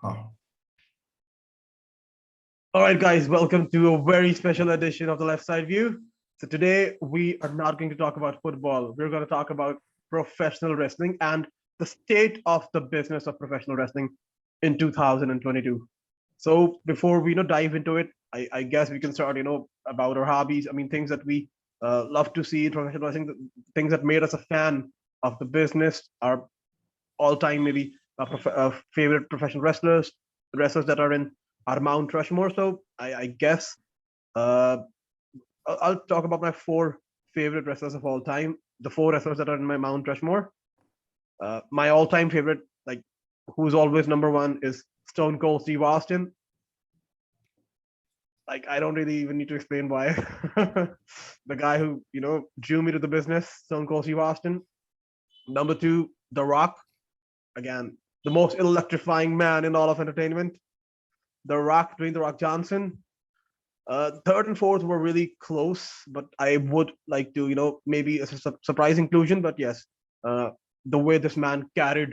Huh. All right, guys, welcome to a very special edition of the Left Side View. So, today we are not going to talk about football. We're going to talk about professional wrestling and the state of the business of professional wrestling in 2022. So, before we dive into it, I guess we can start, about our hobbies. I mean, things that we love to see in professional wrestling, things that made us a fan of the business, our all time maybe favorite professional wrestlers, the wrestlers that are in our Mount Rushmore. So I guess uh, I'll talk about my four favorite wrestlers of all time. The four wrestlers that are in my Mount Rushmore. My all time favorite, like who's always number one, is Stone Cold Steve Austin. Like I don't really even need to explain why. The guy who drew me to the business, Stone Cold Steve Austin. Number two, The Rock. Again, the most electrifying man in all of entertainment. The Rock, Dwayne The Rock Johnson. Third and fourth were really close, but I would like to, maybe a surprise inclusion. But yes, uh, the way this man carried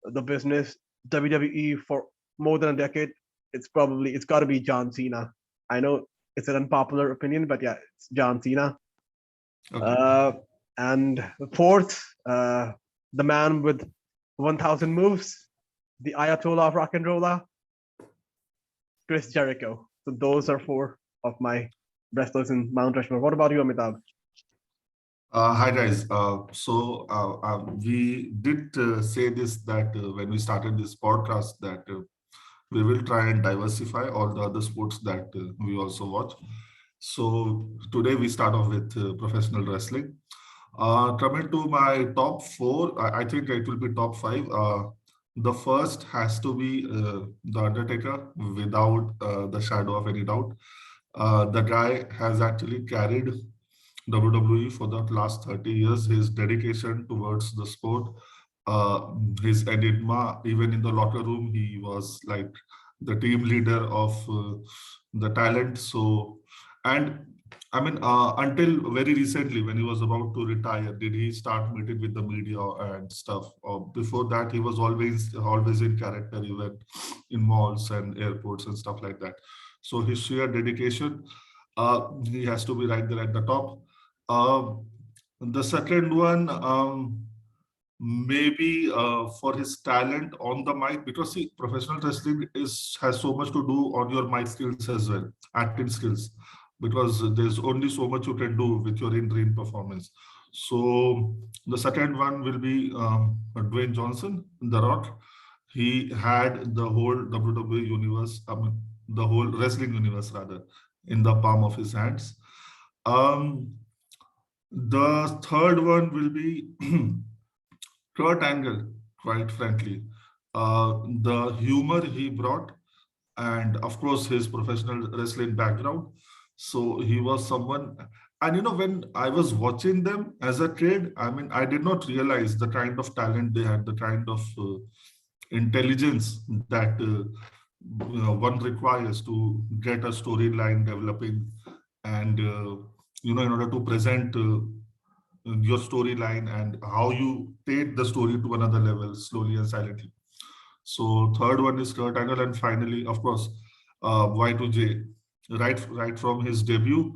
the business, WWE for more than a decade, it's got to be John Cena. I know it's an unpopular opinion, but yeah, it's John Cena. Okay. Uh, and fourth, the man with 1,000 moves, the Ayatollah of rock and rolla, Chris Jericho. So those are four of my wrestlers in Mount Rushmore. What about you, Amitabh? Hi guys. We did say this that when we started this podcast that we will try and diversify all the other sports that we also watch. So today we start off with professional wrestling. Coming to my top four, I think it will be top five. The first has to be The Undertaker, without the shadow of any doubt. The guy has actually carried WWE for the last 30 years. His dedication towards the sport, uh, his enigma, even in the locker room, he was like the team leader of the talent. So, and I mean, until very recently, when he was about to retire, did he start meeting with the media and stuff? Or before that, he was always in character, even in malls and airports and stuff like that. So his sheer dedication, he has to be right there at the top. Uh, the second one, maybe for his talent on the mic, because see, professional wrestling has so much to do on your mic skills as well, acting skills, because there's only so much you can do with your in-ring performance. So the second one will be Dwayne Johnson, The Rock. He had the whole WWE universe, I mean, the whole wrestling universe rather, in the palm of his hands. Um, the third one will be Kurt Angle, quite frankly. The humor he brought, and of course, his professional wrestling background. So he was someone, and when I was watching them as a kid, I mean, I did not realize the kind of talent they had, the kind of intelligence that one requires to get a storyline developing, and in order to present your storyline and how you take the story to another level slowly and silently. So third one is Kurt Angle, and finally, of course, Y2J, right from his debut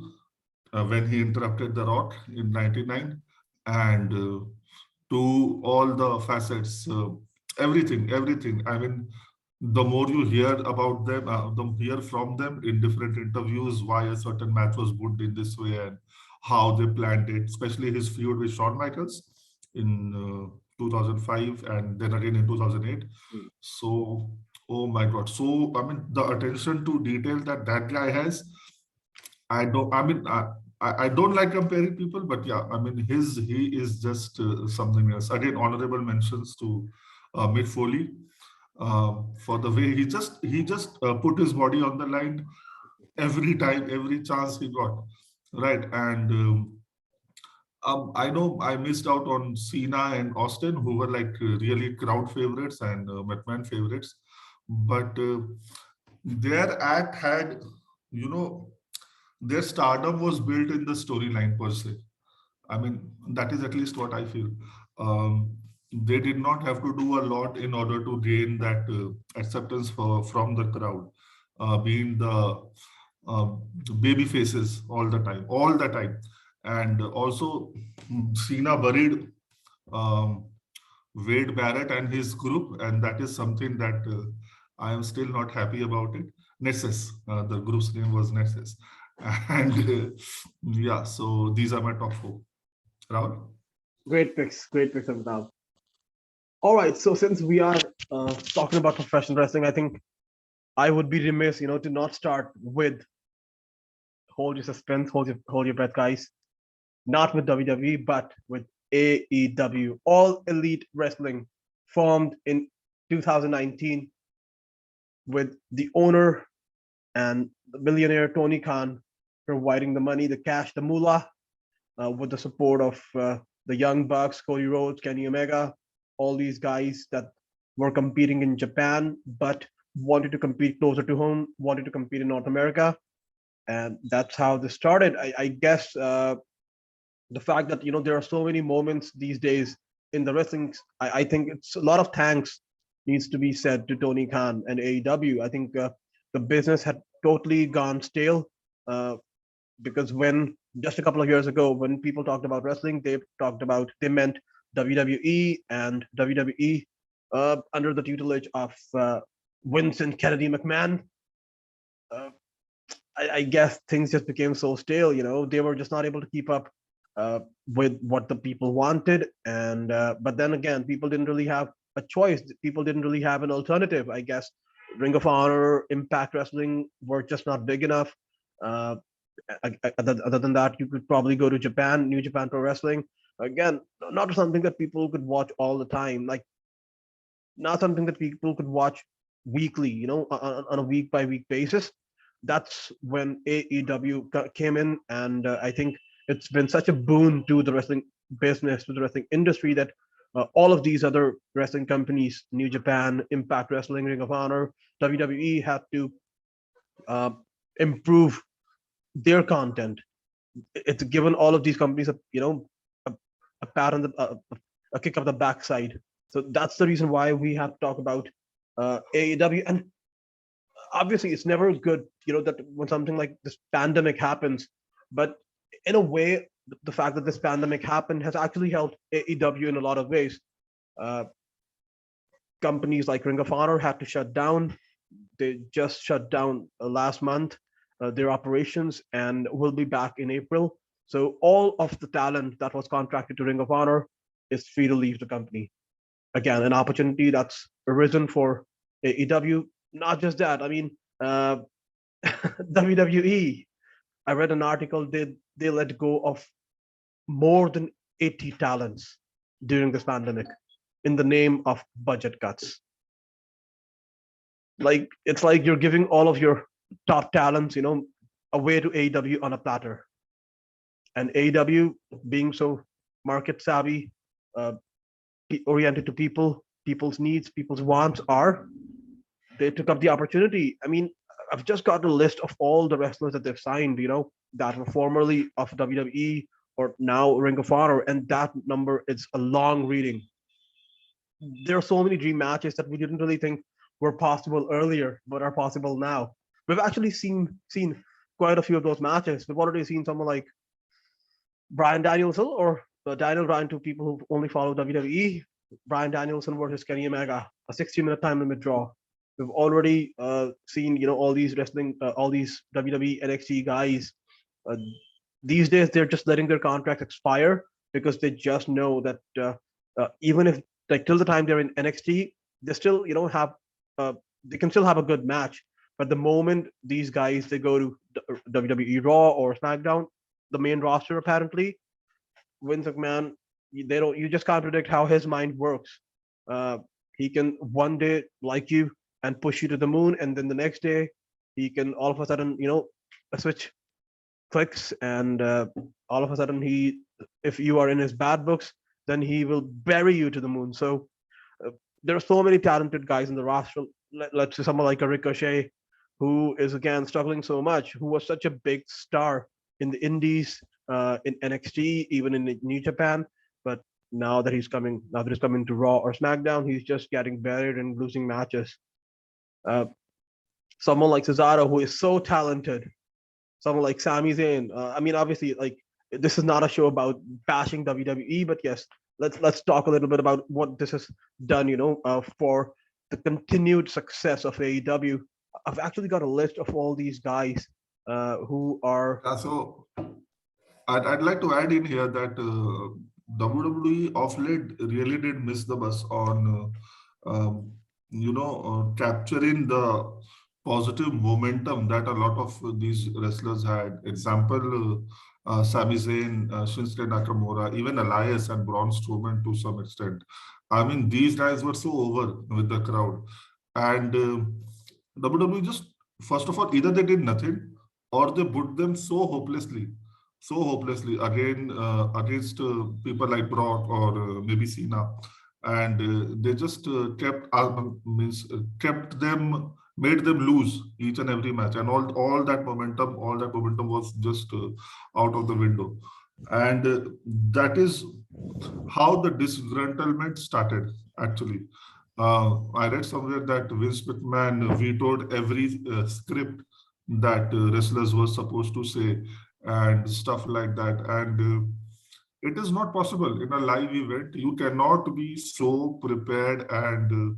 when he interrupted The Rock in '99, and to all the facets, everything. I mean, the more you hear about them, hear from them in different interviews, why a certain match was booked in this way and how they planned it, especially his feud with Shawn Michaels in 2005 and then again in 2008. So, oh my God. So, I mean, the attention to detail that that guy has, I don't, I mean, I don't like comparing people, but yeah, I mean, he is just something else. Again, honorable mentions to Mick Foley for the way he just put his body on the line every time, every chance he got, right? And I know I missed out on Cena and Austin, who were like really crowd favorites and McMahon favorites, but their act had, you know, their stardom was built in the storyline per se. I mean, that is at least what I feel. Um, they did not have to do a lot in order to gain that acceptance from the crowd, being uh, baby faces all the time. And also, Cena buried um, Wade Barrett and his group, and that is something that I am still not happy about it. Nessus, the group's name was Nessus. And yeah, so these are my top four. Rahul? Great picks, Amitabh. All right, so since we are talking about professional wrestling, I think I would be remiss, to not start with hold your suspense, hold your breath, guys. Not with WWE, but with AEW, All Elite Wrestling, formed in 2019 with the owner and the millionaire Tony Khan providing the money, the cash, the moolah, with the support of the Young Bucks, Cody Rhodes, Kenny Omega, all these guys that were competing in Japan, but wanted to compete closer to home, wanted to compete in North America. And that's how this started. I guess the fact that there are so many moments these days in the wrestling, I think it's a lot of thanks needs to be said to Tony Khan and AEW. I think the business had totally gone stale, because when just a couple of years ago, when people talked about wrestling, they meant WWE, and WWE under the tutelage of Vincent Kennedy McMahon. Uh, I guess things just became so stale. They were just not able to keep up uh, with what the people wanted, and but then again, people didn't really have a choice. People didn't really have an alternative. I guess Ring of Honor, Impact Wrestling were just not big enough. Uh, other than that, you could probably go to Japan, New Japan Pro Wrestling. Again, not something that people could watch all the time. Like not something that people could watch weekly, on a week by week basis. That's when AEW came in, and I think it's been such a boon to the wrestling business, to the wrestling industry, that all of these other wrestling companies, New Japan, Impact Wrestling, Ring of Honor, WWE, had to uh, improve their content. It's given all of these companies a, a pat on a kick up the backside. So that's the reason why we have to talk about AEW. And obviously, it's never good, that when something like this pandemic happens. But in a way, the fact that this pandemic happened has actually helped AEW in a lot of ways. Uh, Companies like Ring of Honor had to shut down. They just shut down last month their operations and will be back in April. So all of the talent that was contracted to Ring of Honor is free to leave the company. Again, an opportunity that's arisen for AEW. Not just that, I mean, WWE. I read an article, they let go of more than 80 talents during this pandemic in the name of budget cuts. Like it's like you're giving all of your top talents, away to AEW on a platter. And AEW, being so market savvy, uh, oriented to people's needs, people's wants, are they took up the opportunity. I mean, I've just got a list of all the wrestlers that they've signed, that were formerly of WWE or now Ring of Honor, and that number is a long reading. There are so many dream matches that we didn't really think were possible earlier, but are possible now. We've actually seen quite a few of those matches. We've already seen someone like Brian Danielson or Daniel Bryan, to people who only follow WWE. Brian Danielson versus Kenny Omega, a 60-minute time limit draw. We've already seen, all these wrestling, all these WWE NXT guys. Uh, these days, they're just letting their contracts expire because they just know that even if, like, till the time they're in NXT, they still, have they can still have a good match. But the moment these guys they go to WWE Raw or SmackDown, the main roster, apparently, Vince McMahon, they don't. You just can't predict how his mind works. Uh, he can one day like you and push you to the moon, and then the next day he can all of a sudden, a switch clicks, and all of a sudden if you are in his bad books, then he will bury you to the moon. So there are so many talented guys in the roster. Let's say someone like a Ricochet, who is again struggling so much, who was such a big star in the Indies, in NXT, even in New Japan, but now that he's coming to Raw or SmackDown, he's just getting buried and losing matches. Uh, Someone like Cesaro, who is so talented, someone like Sami Zayn. I mean, obviously, like this is not a show about bashing WWE, but yes, let's talk a little bit about what this has done. For the continued success of AEW. I've actually got a list of all these guys who are. Yeah, so I'd like to add in here that WWE of late really did miss the bus on, capturing the positive momentum that a lot of these wrestlers had. Example, Sami Zayn, Shinsuke Nakamura, even Elias and Braun Strowman to some extent. I mean, these guys were so over with the crowd. And WWE just, first of all, either they did nothing or they put them so hopelessly again against people like Brock or maybe Cena, and they just kept them, made them lose each and every match, and all that momentum was just out of the window, and that is how the disgruntlement started actually. I read somewhere that Vince McMahon vetoed every script that wrestlers were supposed to say and stuff like that. And it is not possible in a live event. You cannot be so prepared and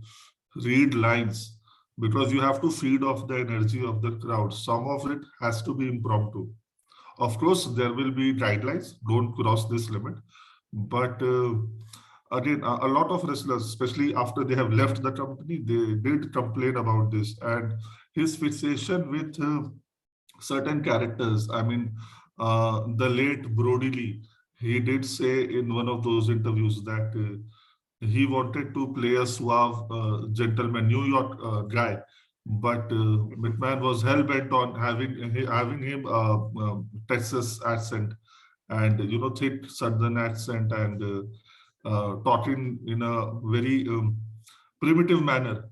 read lines because you have to feed off the energy of the crowd. Some of it has to be impromptu. Of course, there will be guidelines. Don't cross this limit. But again, a lot of wrestlers, especially after they have left the company, they did complain about this. And his fixation with certain characters. I mean, the late Brody Lee, he did say in one of those interviews that he wanted to play a suave gentleman New York guy, but McMahon was hell bent on having him Texas accent and thick Southern accent and talking in a very primitive manner.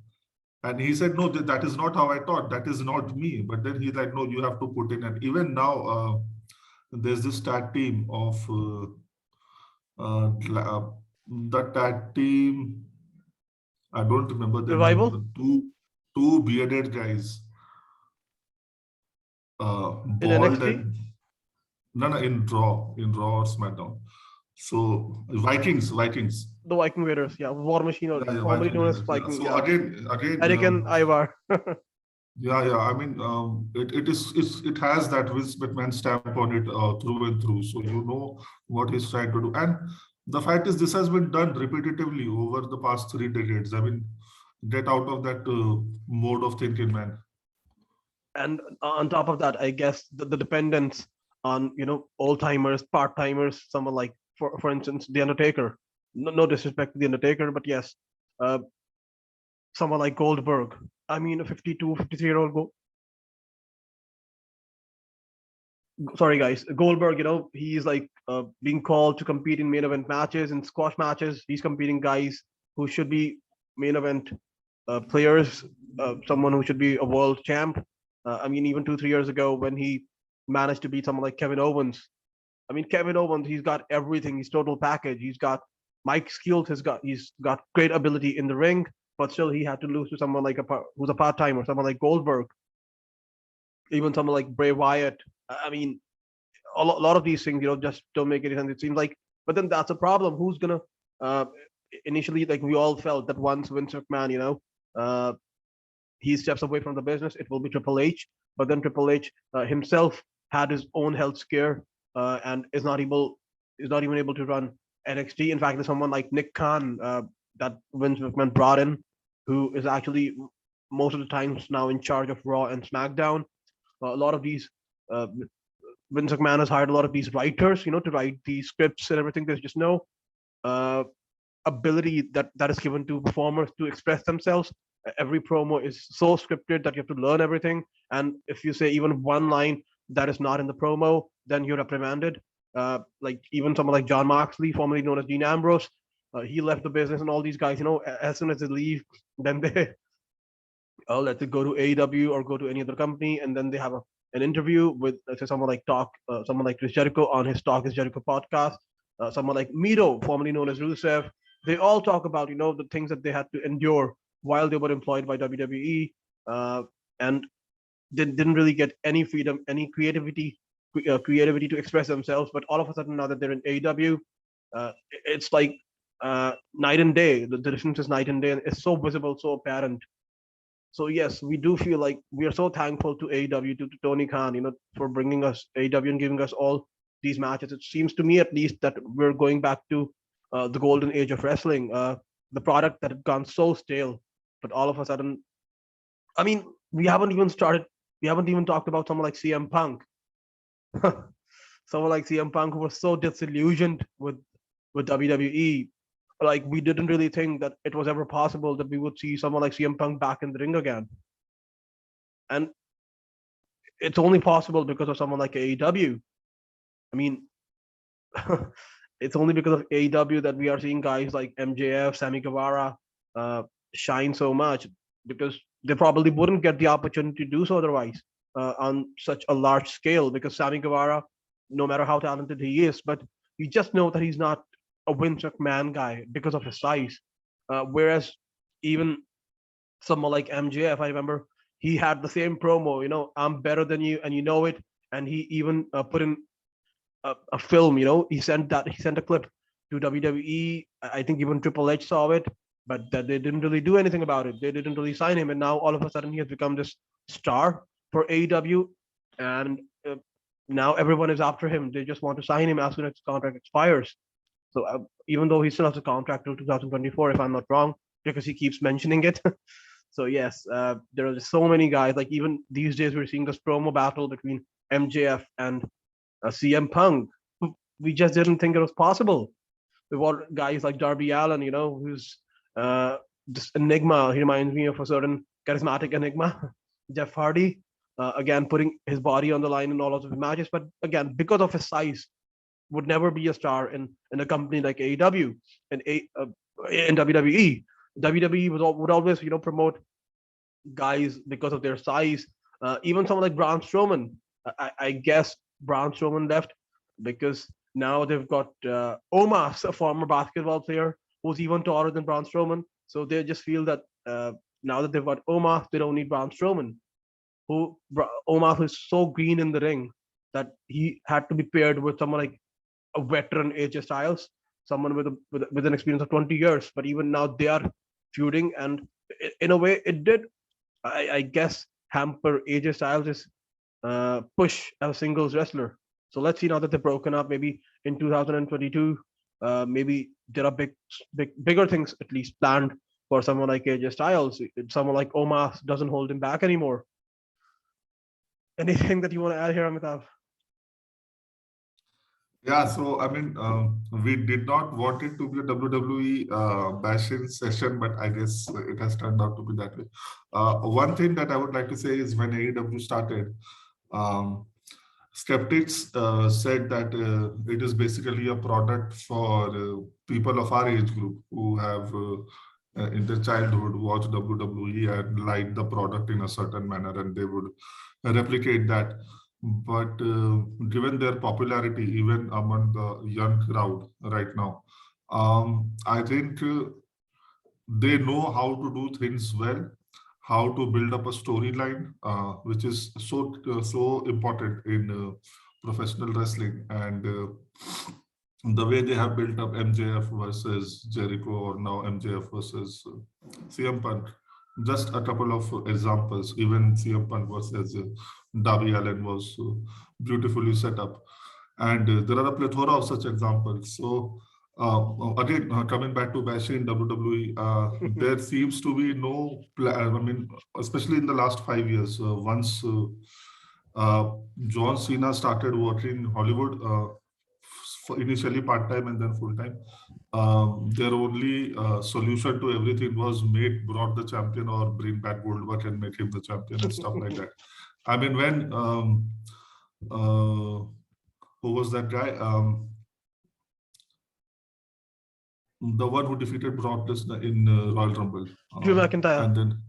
And he said, no, that is not how I thought. That is not me. But then he's like, no, you have to put in. And even now, there's this tag team of the tag team. I don't remember their name. Revival The two bearded guys, in bald NXT, and no, in Raw or SmackDown. So Vikings. the Viking Raiders, yeah, War Machine, or Yeah, formerly Viking known as Raiders. Yeah. Viking, So yeah, again, Eric and Ivar. yeah. I mean, it has that Vince McMahon stamp on it through and through. So you know what he's trying to do. And the fact is, this has been done repetitively over the past 3 decades. I mean, get out of that mode of thinking, man. And on top of that, I guess the dependence on old timers, part timers, someone like for instance the Undertaker. No disrespect to the Undertaker, but yes, uh, someone like Goldberg. I mean, a 52, 53-year-old sorry guys, Goldberg. He's like being called to compete in main event matches and squash matches. He's competing guys who should be main event players. Someone who should be a world champ. I mean, even 2, 3 years ago when he managed to beat someone like Kevin Owens. I mean, Kevin Owens, he's got everything. He's total package. He's got Mike skills. He's got great ability in the ring, but still he had to lose to someone like who's a part timer, someone like Goldberg, even someone like Bray Wyatt. I mean, a lot of these things, just don't make any sense. It seems like, but then that's a problem. Who's gonna? Uh, Initially, like we all felt that once Vince McMahon, he steps away from the business, it will be Triple H. But then Triple H himself had his own health scare and is not even able to run NXT. In fact, there's someone like Nick Khan that Vince McMahon brought in, who is actually most of the times now in charge of Raw and SmackDown. A lot of these uh, Vince McMahon has hired a lot of these writers, to write these scripts and everything. There's just no uh, ability that is given to performers to express themselves. Every promo is so scripted that you have to learn everything. And if you say even one line that is not in the promo, then you're reprimanded. Like even someone like John Moxley, formerly known as Dean Ambrose, he left the business, and all these guys, as soon as they leave, then they let's say go to AEW or go to any other company, and then they have an interview with, let's say, someone like Chris Jericho on his Talk is Jericho podcast. someone like Miro, formerly known as Rusev. They all talk about, the things that they had to endure while they were employed by WWE, and they didn't really get any freedom, any creativity to express themselves. But all of a sudden, now that they're in AEW, it's like night and day. The difference is night and day, and it's so visible, so apparent. So yes, we do feel like we are so thankful to AEW, to Tony Khan, for bringing us AEW and giving us all these matches. It seems to me, at least, that we're going back to the golden age of wrestling. The product that had gone so stale, but all of a sudden, I mean, we haven't even started. We haven't even talked about someone like CM Punk. Someone like CM Punk, who was so disillusioned with WWE. Like, we didn't really think that it was ever possible that we would see someone like CM Punk back in the ring again. And it's only possible because of someone like AEW. I mean, it's only because of AEW that we are seeing guys like MJF, Sammy Guevara shine so much, because they probably wouldn't get the opportunity to do so otherwise on such a large scale. Because Sammy Guevara, no matter how talented he is, but you just know that he's not a Vince McMahon guy because of his size. Whereas even someone like MJF, I remember he had the same promo, I'm better than you, and you know it. And he even put in a film, he sent a clip to WWE. I think even Triple H saw it, but that they didn't really do anything about it. They didn't really sign him, and now all of a sudden he has become this star for AEW, and now everyone is after him. They just want to sign him as soon as his contract expires. So even though he still has a contract till 2024, if I'm not wrong, because he keeps mentioning it. So yes, there are so many guys. Like, even these days, we're seeing this promo battle between MJF and CM Punk. We just didn't think it was possible. We've got guys like Darby Allin, who's this enigma. He reminds me of a certain charismatic enigma. Jeff Hardy, again, putting his body on the line in all of his matches, but again, because of his size, would never be a star in a company like AEW and in WWE. WWE would always promote guys because of their size. Even someone like Braun Strowman, I guess Braun Strowman left because now they've got Omos, a former basketball player who's even taller than Braun Strowman. So they just feel that now that they've got Omos, they don't need Braun Strowman. Omos is so green in the ring that he had to be paired with someone like a veteran AJ Styles, someone with an experience of 20 years. But even now they are feuding, and in a way, it did, I guess, hamper AJ Styles' push as a singles wrestler. So let's see, now that they've broken up, maybe in 2022, maybe there are bigger things at least planned for someone like AJ Styles. Someone like Omos doesn't hold him back anymore. Anything that you want to add here, Amitav? Yeah, so I mean, we did not want it to be a WWE bashing session, but I guess it has turned out to be that way. One thing that I would like to say is, when AEW started, skeptics said that it is basically a product for people of our age group who have in their childhood watched WWE and liked the product in a certain manner, and they would replicate that. But given their popularity, even among the young crowd right now, I think they know how to do things well, how to build up a storyline, which is so important in professional wrestling. And the way they have built up MJF versus Jericho, or now MJF versus CM Punk, just a couple of examples. Even CM Punk versus Darby Allin was beautifully set up, and there are a plethora of such examples. So again, coming back to bashing WWE, there seems to be no plan. I mean, especially in the last 5 years, once John Cena started working in Hollywood, initially part-time and then full-time, their only solution to everything was brought the champion, or bring back Goldberg and make him the champion and stuff like that. I mean, when who was that guy? The one who defeated Brock Lesnar in Royal Rumble. Drew McIntyre. And then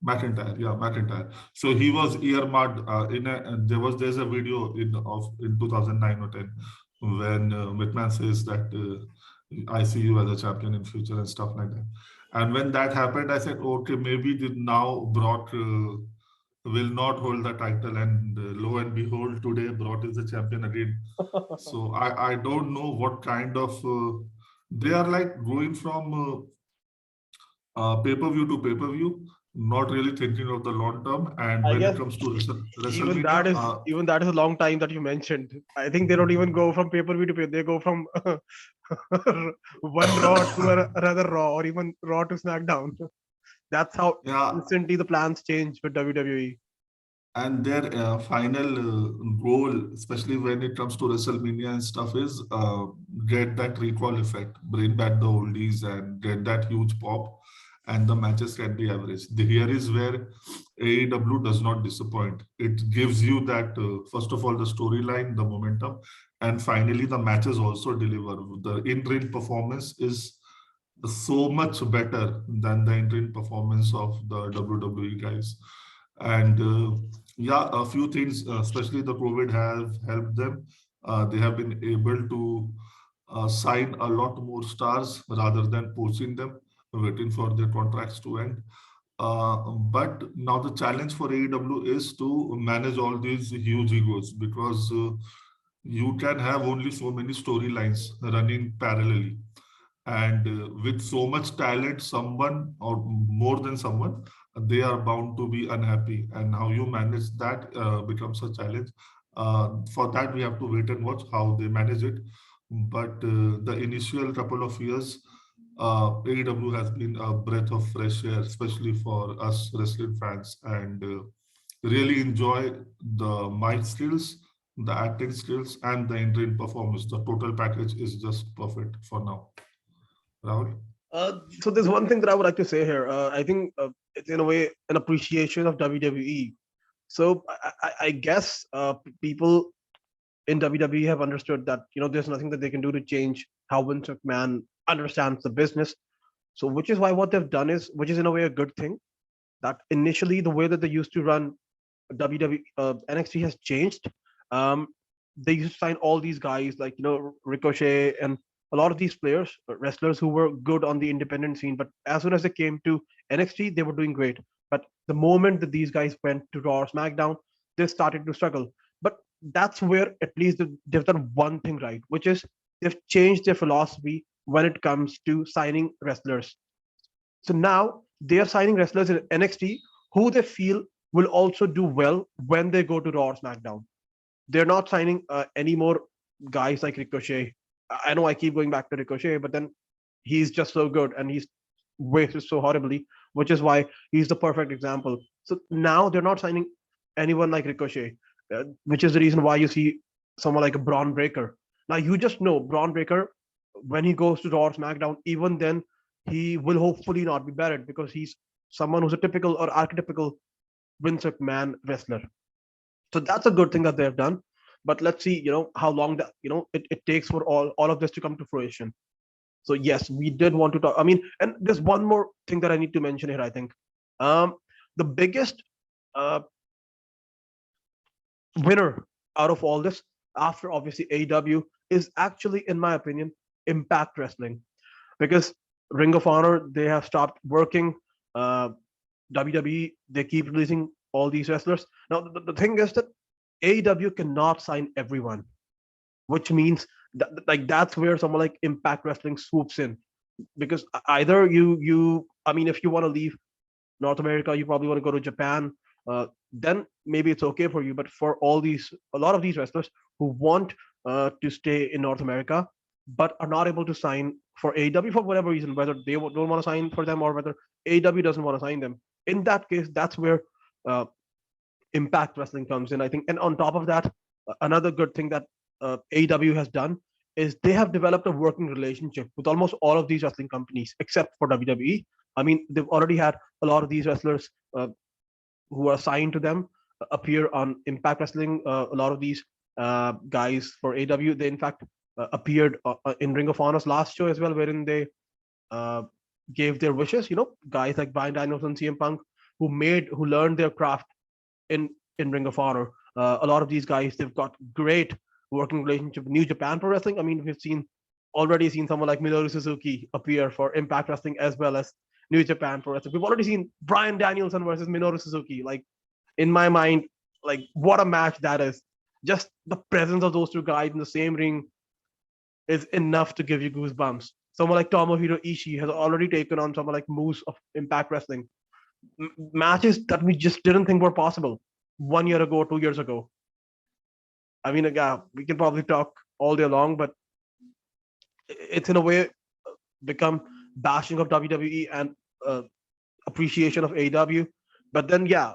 McIntyre. So he was earmarked there's a video in 2009 or 10 when McMahon says that I see you as a champion in future and stuff like that. And when that happened, I said, okay, maybe now Brock will not hold the title, and lo and behold, today Brock is the champion again. So I don't know what kind of they are like going from pay-per-view to pay-per-view, not really thinking of the long term. And I when it guess comes to even that WrestleMania, is even that is a long time that you mentioned. I think they don't even go from pay-per-view to pay. They go from one Raw to another Raw, or even Raw to SmackDown. That's how yeah, instantly the plans change with WWE. and their final goal, especially when it comes to WrestleMania and stuff, is get that recall effect, bring back the oldies, and get that huge pop, and the matches can be average. Here is where AEW does not disappoint. It gives you that first of all the storyline, the momentum, and finally the matches also deliver. The in-ring performance is so much better than the in-ring performance of the WWE guys. And yeah, a few things, especially the COVID, have helped them. They have been able to sign a lot more stars rather than poaching them, waiting for their contracts to end. But now the challenge for AEW is to manage all these huge egos, because you can have only so many storylines running parallelly, and with so much talent, someone or more than someone, they are bound to be unhappy, and how you manage that becomes a challenge. For that we have to wait and watch how they manage it. But the initial couple of years, AEW has been a breath of fresh air, especially for us wrestling fans, and really enjoy the mic skills, the acting skills, and the in-ring performance. The total package is just perfect for now. Rahul? So there's one thing that I would like to say here. I think it's in a way an appreciation of WWE. So I guess people in WWE have understood that there's nothing that they can do to change how Vince McMahon understands the business. So which is why what they've done is, which is in a way a good thing, that initially the way that they used to run WWE NXT has changed. Um, they used to sign all these guys like Ricochet and a lot of these players, wrestlers who were good on the independent scene, but as soon as they came to NXT, they were doing great. But the moment that these guys went to Raw or SmackDown, they started to struggle. But that's where at least they've done one thing right, which is they've changed their philosophy when it comes to signing wrestlers. So now they are signing wrestlers in NXT who they feel will also do well when they go to Raw or SmackDown. They're not signing any more guys like Ricochet. I know I keep going back to Ricochet, but then he's just so good and he's wasted so horribly, which is why he's the perfect example. So now they're not signing anyone like Ricochet, which is the reason why you see someone like a Braun Breaker. Now you just know Braun Breaker, when he goes to Raw or SmackDown, even then he will hopefully not be buried because he's someone who's a typical or archetypical Vince McMahon wrestler. So that's a good thing that they've done. But let's see, how long that it takes for all of this to come to fruition. So yes, we did want to talk. I mean, and there's one more thing that I need to mention here. I think um, the biggest uh, winner out of all this, after obviously AEW, is actually, in my opinion, Impact Wrestling, because Ring of Honor, they have stopped working. Uh, WWE, they keep releasing all these wrestlers. Now the thing is that AEW cannot sign everyone, which means that like that's where someone like Impact Wrestling swoops in, because either I mean, if you want to leave North America, you probably want to go to Japan. Then maybe it's okay for you. But for a lot of these wrestlers who want to stay in North America but are not able to sign for AEW for whatever reason, whether they don't want to sign for them or whether AEW doesn't want to sign them. In that case, that's where uh, Impact Wrestling comes in, I think. And on top of that, another good thing that AEW has done is they have developed a working relationship with almost all of these wrestling companies except for WWE. I mean, they've already had a lot of these wrestlers who are signed to them appear on Impact Wrestling. A lot of these guys for AEW, they in fact appeared in Ring of Honor's last show as well, wherein they uh, gave their wishes. Guys like Bryan Danielson, CM Punk, who learned their craft in Ring of Honor. A lot of these guys, they've got great working relationship with New Japan Pro Wrestling. I mean, we've already seen someone like Minoru Suzuki appear for Impact Wrestling as well as New Japan Pro Wrestling. We've already seen Bryan Danielson versus Minoru Suzuki. Like, in my mind, like, what a match that is. Just the presence of those two guys in the same ring is enough to give you goosebumps. Someone like Tomohiro Ishii has already taken on someone like Moose of Impact Wrestling. Matches that we just didn't think were possible 1 year ago, 2 years ago. I mean, yeah, we can probably talk all day long, but it's in a way become bashing of WWE and appreciation of AEW. But then, yeah,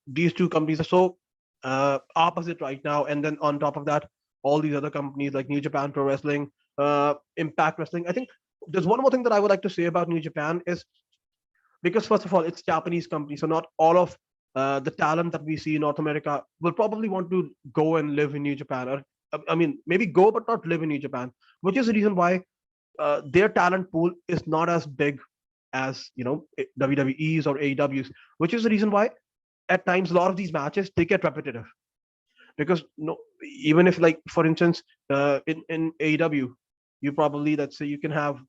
these two companies are so opposite right now. And then on top of that, all these other companies like New Japan Pro Wrestling, Impact Wrestling. I think there's one more thing that I would like to say about New Japan is because first of all, it's Japanese company, so not all of the talent that we see in North America will probably want to go and live in New Japan, or I mean, maybe go but not live in New Japan, which is the reason why their talent pool is not as big as WWE's or AEW's, which is the reason why at times a lot of these matches they get repetitive because no, even if like for instance in AEW, you probably let's say you can have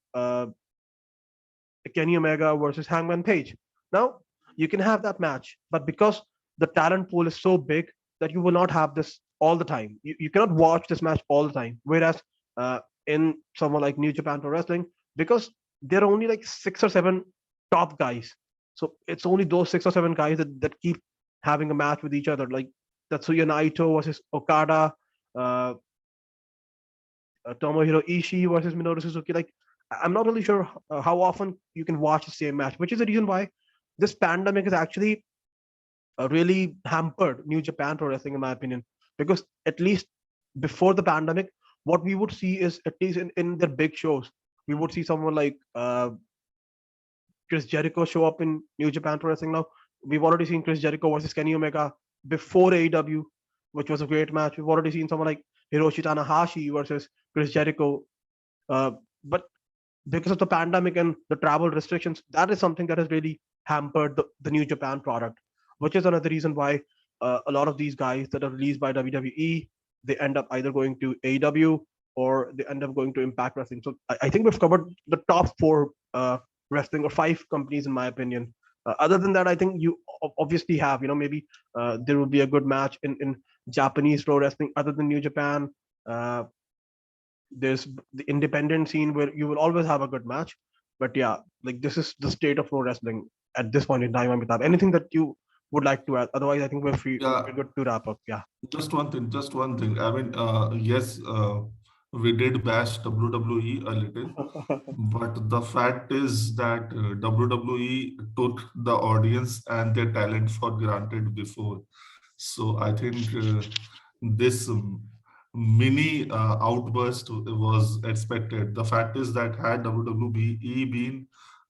Kenny Omega versus Hangman Page. Now you can have that match, but because the talent pool is so big that you will not have this all the time. You cannot watch this match all the time. Whereas in someone like New Japan Pro Wrestling, because there are only like 6 or 7 top guys, so it's only those 6 or 7 guys that keep having a match with each other. Like Tatsuya Naito versus Okada, uh, Tomohiro Ishii versus Minoru Suzuki. Like I'm not really sure how often you can watch the same match, which is the reason why this pandemic has actually really hampered New Japan Pro Wrestling, in my opinion. Because at least before the pandemic, what we would see is at least in their big shows, we would see someone like Chris Jericho show up in New Japan Pro Wrestling. Now we've already seen Chris Jericho versus Kenny Omega before AEW, which was a great match. We've already seen someone like Hiroshi Tanahashi versus Chris Jericho. But because of the pandemic and the travel restrictions, that is something that has really hampered the New Japan product, which is another reason why a lot of these guys that are released by WWE, they end up either going to AEW or they end up going to Impact Wrestling. So I think we've covered the top 4 wrestling or 5 companies, in my opinion. Other than that, I think you obviously have, maybe there will be a good match in Japanese pro wrestling other than New Japan. There's the independent scene where you will always have a good match. But yeah, like this is the state of pro wrestling at this point in time. Amitabh, anything that you would like to add? Otherwise, I think we're free. Yeah, We're good to wrap up. Yeah. just one thing. Just one thing. I mean, yes, we did bash WWE a little, but the fact is that WWE took the audience and their talent for granted before. So I think this mini outburst was expected. The fact is that had WWE been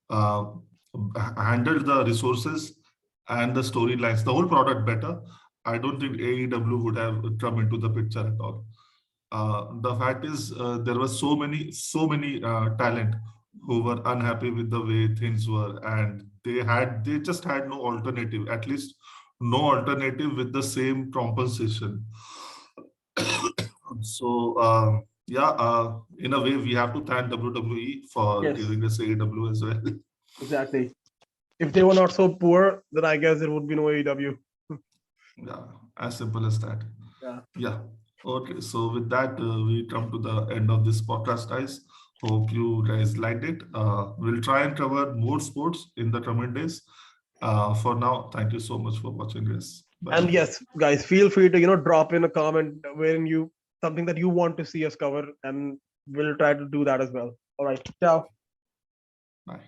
uh, handled the resources and the storylines, the whole product better, I don't think AEW would have come into the picture at all. The fact is, there were so many talent who were unhappy with the way things were, and they just had no alternative. At least no alternative with the same compensation. So yeah, in a way, we have to thank WWE for Yes, giving us AEW as well. exactly. If they were not so poor, then I guess there would be no AEW. Yeah, as simple as that. Yeah. Yeah. Okay. So with that, we come to the end of this podcast, guys. Hope you guys liked it. We'll try and cover more sports in the coming days. For now, thank you so much for watching this. Bye. And yes, guys, feel free to drop in a comment wherein you something that you want to see us cover, and we'll try to do that as well. All right, ciao. Bye.